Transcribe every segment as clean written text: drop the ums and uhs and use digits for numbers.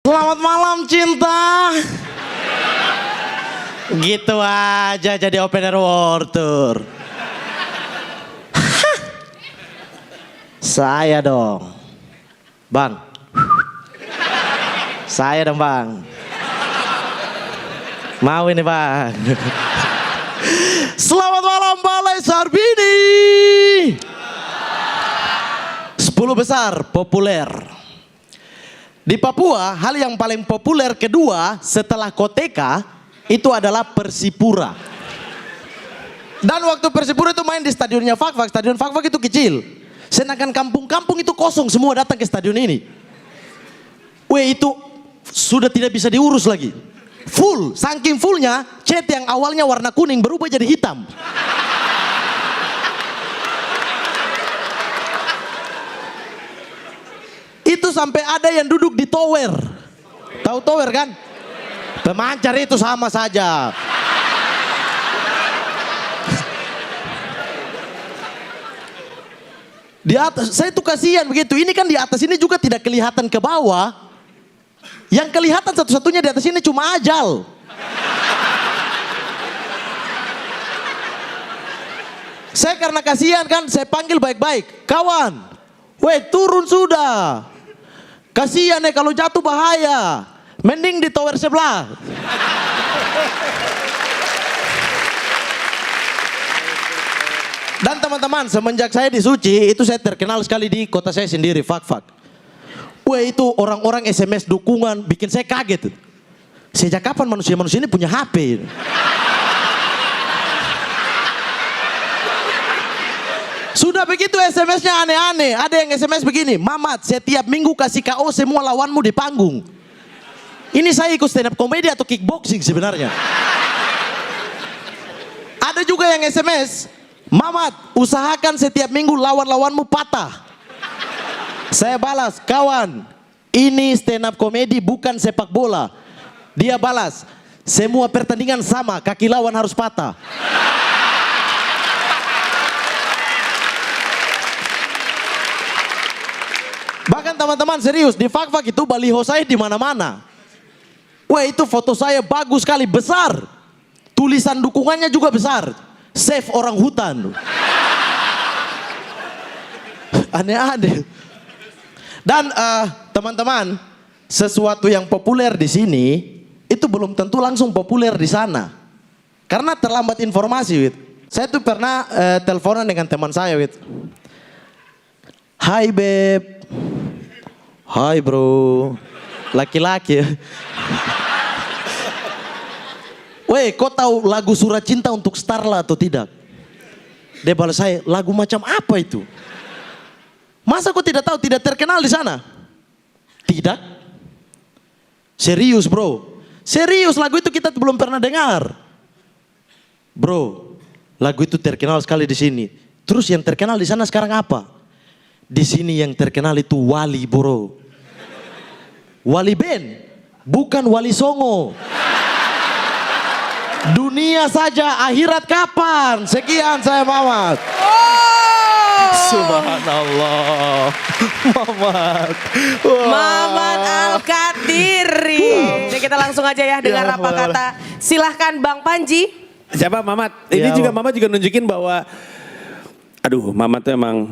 Selamat malam cinta. Gitu aja jadi opener World Tour. Saya dong. Bang. Saya dong bang. Mau ini bang. Selamat malam Balai Sarbini. 10 besar populer. Di Papua, hal yang paling populer kedua setelah Koteka itu adalah Persipura. Dan waktu Persipura itu main di stadionnya Fakfak, stadion Fakfak itu kecil. Sedangkan kampung-kampung itu kosong, semua datang ke stadion ini. Weh, itu sudah tidak bisa diurus lagi. Full, saking fullnya, cat yang awalnya warna kuning berubah jadi hitam. Itu sampai ada yang duduk di tower. Tahu tower kan? Pemancar itu sama saja. Di atas, saya tuh kasihan begitu. Ini kan di atas ini juga tidak kelihatan ke bawah. Yang kelihatan satu-satunya di atas ini cuma ajal. Saya karena kasihan kan, saya panggil baik-baik. Kawan, weh turun sudah. Kasihan kalau jatuh bahaya. Mending di tower sebelah. Dan teman-teman, semenjak saya di Suci, itu saya terkenal sekali di kota saya sendiri, Fakfak. Weh itu orang-orang SMS dukungan, bikin saya kaget. Sejak kapan manusia-manusia ini punya HP? Sudah begitu SMS-nya aneh-aneh. Ada yang SMS begini, Mamat setiap minggu kasih KO semua lawanmu di panggung. Ini saya ikut stand up komedi atau kickboxing sebenarnya. Ada juga yang SMS, Mamat usahakan setiap minggu lawan-lawanmu patah. Saya balas, kawan ini stand up komedi bukan sepak bola. Dia balas, semua pertandingan sama, kaki lawan harus patah. Bahkan teman-teman serius, di Fakfak itu baliho saya di mana-mana. Wah itu foto saya bagus sekali, besar. Tulisan dukungannya juga besar. Save orang hutan. Aneh-aneh. Dan teman-teman, sesuatu yang populer di sini itu belum tentu langsung populer di sana. Karena terlambat informasi, Wit. Saya tuh pernah teleponan dengan teman saya, Wit. Hai beb. Hai bro. Laki-laki. Weh, kau tahu lagu Surat Cinta untuk Starla atau tidak? Dia balas saya, lagu macam apa itu? Masa kau tidak tahu, tidak terkenal di sana? Tidak. Serius bro. Serius, lagu itu kita belum pernah dengar. Bro, lagu itu terkenal sekali di sini. Terus yang terkenal di sana sekarang apa? Di sini yang terkenal itu Wali bro. Wali band, bukan Wali Songo. Dunia saja, akhirat kapan? Sekian saya Mamat. Oh. Subhanallah. Mamat. Wow. Mamat Al-Kadiri. Jadi kita langsung aja ya dengar apa kata. Silahkan Bang Panji. Siapa Mamat? Ini juga Mamat juga nunjukin bahwa aduh Mamat tuh emang.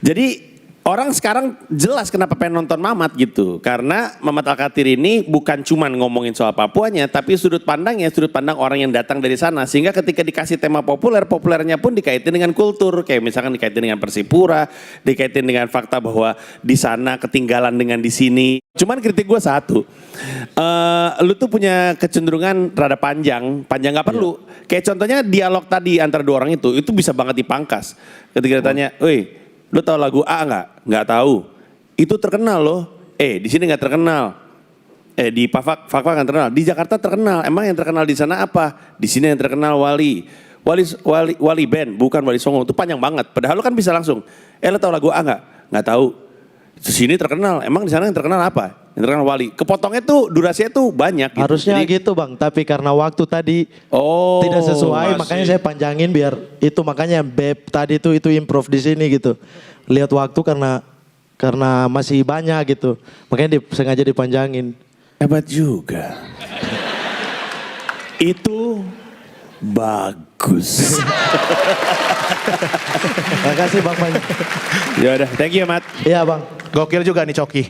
Jadi orang sekarang jelas kenapa pengen nonton Mamat gitu. Karena Mamat Al-Kadiri ini bukan cuman ngomongin soal Papuanya, tapi sudut pandang orang yang datang dari sana. Sehingga ketika dikasih tema populer, populernya pun dikaitin dengan kultur. Kayak misalkan dikaitin dengan Persipura, dikaitin dengan fakta bahwa di sana ketinggalan dengan di sini. Cuman kritik gue satu, lu tuh punya kecenderungan rada panjang gak perlu. Kayak contohnya dialog tadi antara dua orang itu bisa banget dipangkas. Ketika ditanya, woi, lu tahu lagu A nggak? Nggak tahu. Itu terkenal loh. Di sini nggak terkenal. Di Fakfak nggak terkenal. Di Jakarta terkenal. Emang yang terkenal di sana apa? Di sini yang terkenal Wali band, bukan Wali Songo. Itu panjang banget. Padahal lu kan bisa langsung. Lu tahu lagu A nggak? Nggak tahu. Di sini terkenal. Emang di sana yang terkenal apa? Yang terkenal Wali. Kepotongnya tuh durasinya tuh banyak. Gitu. Harusnya gitu bang. Tapi karena waktu tadi tidak sesuai, makanya saya panjangin biar itu, makanya beb tadi itu improve di sini gitu. Lihat waktu karena masih banyak gitu. Makanya sengaja dipanjangin. Hebat juga. Itu bagus. Makasih Bang Panji. Ya udah, thank you Mat. Iya Bang. Gokil juga nih Coki.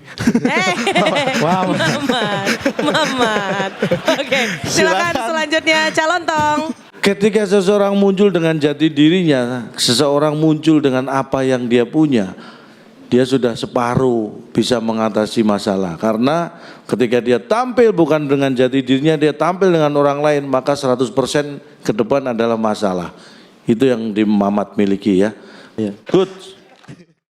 Wow. Mamat. Oke, silakan selanjutnya calon tong. Ketika seseorang muncul dengan jati dirinya, seseorang muncul dengan apa yang dia punya, dia sudah separuh bisa mengatasi masalah. Karena ketika dia tampil bukan dengan jati dirinya, dia tampil dengan orang lain, maka 100% ke depan adalah masalah. Itu yang di Mamat miliki ya. Iya. Good.